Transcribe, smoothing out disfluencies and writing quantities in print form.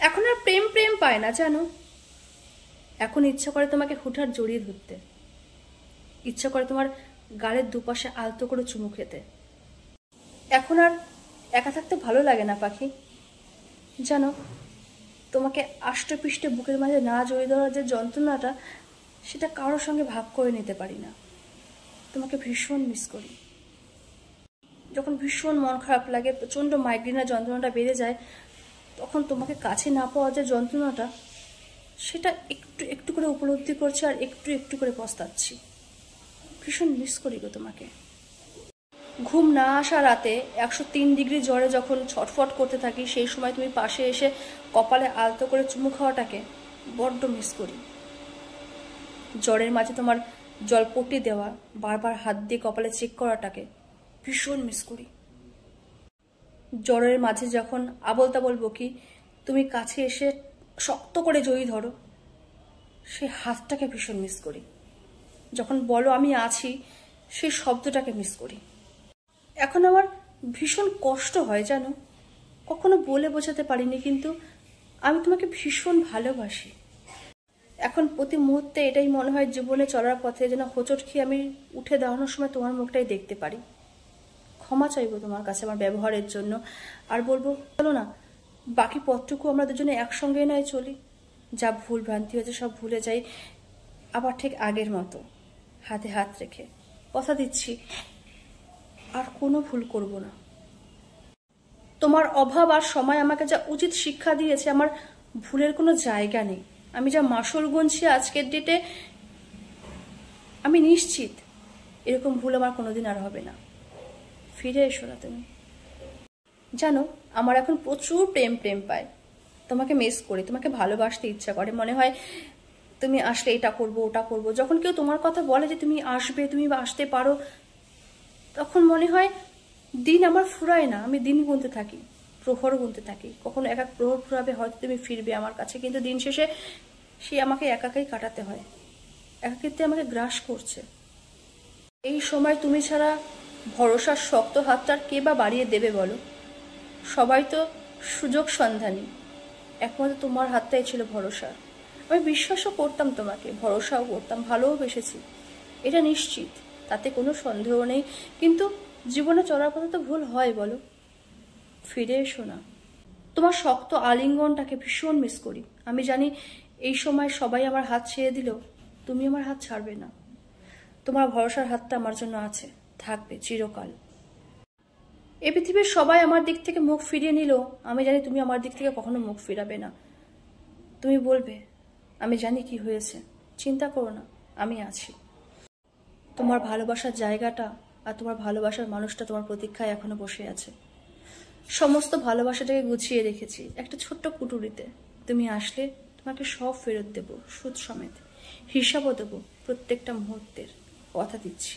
এখন আর প্রেম প্রেম পায় না জানো। এখন ইচ্ছা করে তোমাকে হুটহাট জড়িয়ে ধরতে, ইচ্ছা করে তোমার গালের দুপাশে আলতো করে চুমু খেতে। এখন আর একা থাকতে ভালো লাগে না পাখি জানো। তোমাকে আষ্টে পৃষ্ঠে বুকের মাঝে না জড়িয়ে ধরার যে যন্ত্রণাটা, সেটা কারোর সঙ্গে ভাগ করে নিতে পারি না। তোমাকে ভীষণ মিস করি। যখন ভীষণ মন খারাপ লাগে, প্রচণ্ড মাইগ্রেনের যন্ত্রণাটা বেড়ে যায়, তখন তোমাকে কাছে না পাওয়া যে যন্ত্রণাটা, সেটা একটু একটু করে উপলব্ধি করছি আর একটু একটু করে পস্তাচ্ছি। ভীষণ মিস করি গো তোমাকে। ঘুম না আসা রাতে 103 ডিগ্রি জ্বরে যখন ছটফট করতে থাকি, সেই সময় তুমি পাশে এসে কপালে আলতো করে চুমু খাওয়াটাকে বড্ড মিস করি। জ্বরের মাঝে তোমার জলপট্টি দেওয়া, বারবার হাত দিয়ে কপালে চেক করাটাকে ভীষণ মিস করি। জ্বরের মাঝে যখন আবল তাবল বকি, তুমি কাছে এসে শক্ত করে জড়িয়ে ধরো, সেই হাতটাকে ভীষণ মিস করি। যখন বলো আমি আছি, সেই শব্দটাকে মিস করি। এখন আমার ভীষণ কষ্ট হয় জানো, কখনো বলে বোঝাতে পারিনি, কিন্তু আমি তোমাকে ভীষণ ভালোবাসি। এখন প্রতি মুহূর্তে এটাই মনে হয়, জীবনে চলার পথে যেন হোঁচট খেয়ে আমি উঠে দাঁড়ানোর সময় তোমার মুখটাই দেখতে পারি। ক্ষমা চাইবো তোমার কাছে আমার ব্যবহারের জন্য, আর বলবো চলো না বাকি পথটুকু আমরা দুজনে একসঙ্গে নয় চলি। যা ভুল ভ্রান্তি হয়েছে সব ভুলে যাই, আবার ঠিক আগের মতো হাতে হাত রেখে। কথা দিচ্ছি আর কোনো ভুল করব না। তোমার অভাব আর সময় আমাকে যা উচিত শিক্ষা দিয়েছে, আমার ভুলের কোনো জায়গা নেই। আমি যা মাসুল গুনছি আজকের ডেটে, আমি নিশ্চিত এরকম ভুল আমার কোনোদিন আর হবে না। ফিরে এসো না তুমি। জানো আমার এখন প্রচুর প্রেম প্রেম পায়। তোমাকে মিস করি, তোমাকে ভালোবাসতে ইচ্ছা করে, মনে হয় তুমি আসলে এটা করবো ওটা করবো। যখন কেউ তোমার কথা বলে যে তুমি আসবে, তুমি আসতে পারো, তখন মনে হয় দিন আমার ফুরায় না, আমি দিন গুনতে থাকি, প্রহর গুনতে থাকি। কখনো এক এক প্রহর ফুরাবে, হয়তো তুমি ফিরবে আমার কাছে, কিন্তু দিন শেষে সে আমাকে একাকেই কাটাতে হয়। একাকিত্বে আমাকে গ্রাস করছে। এই সময় তুমি ছাড়া ভরসার শক্ত হাতটার কে বা বাড়িয়ে দেবে বলো। সবাই তো সুযোগ সন্ধানী, একমাত্র তোমার হাতটাই ছিল ভরসা। আমি বিশ্বাসও করতাম তোমাকে, ভরসাও করতাম, ভালোও বেসেছি, এটা নিশ্চিত, তাতে কোনো সন্দেহ নেই। কিন্তু জীবনে চলার পথে তো ভুল হয় বলো। ফিরে এসো না। তোমার শক্ত আলিঙ্গনটাকে ভীষণ মিস করি। আমি জানি এই সময় সবাই আমার হাত ছেড়ে দিলেও তুমি আমার হাত ছাড়বে না। তোমার ভরসার হাতটা আমার জন্য আছে, থাকবে চিরকাল। এ পৃথিবীর সবাই আমার দিক থেকে মুখ ফিরিয়ে নিলেও আমি জানি তুমি আমার দিক থেকে কখনো মুখ ফিরাবে না। তুমি বলবে আমি জানি কি হয়েছে, চিন্তা করো না, আমি আছি। তোমার ভালোবাসার জায়গাটা আর তোমার ভালোবাসার মানুষটা তোমার প্রতীক্ষায় এখনো বসে আছে। সমস্ত ভালোবাসাটাকে গুছিয়ে রেখেছি একটা ছোট্ট কুটুরিতে। তুমি আসলে তোমাকে সব ফেরত দেব, সুদ সমেত। হিসাবও দেবো প্রত্যেকটা মুহূর্তের, কথা দিচ্ছি।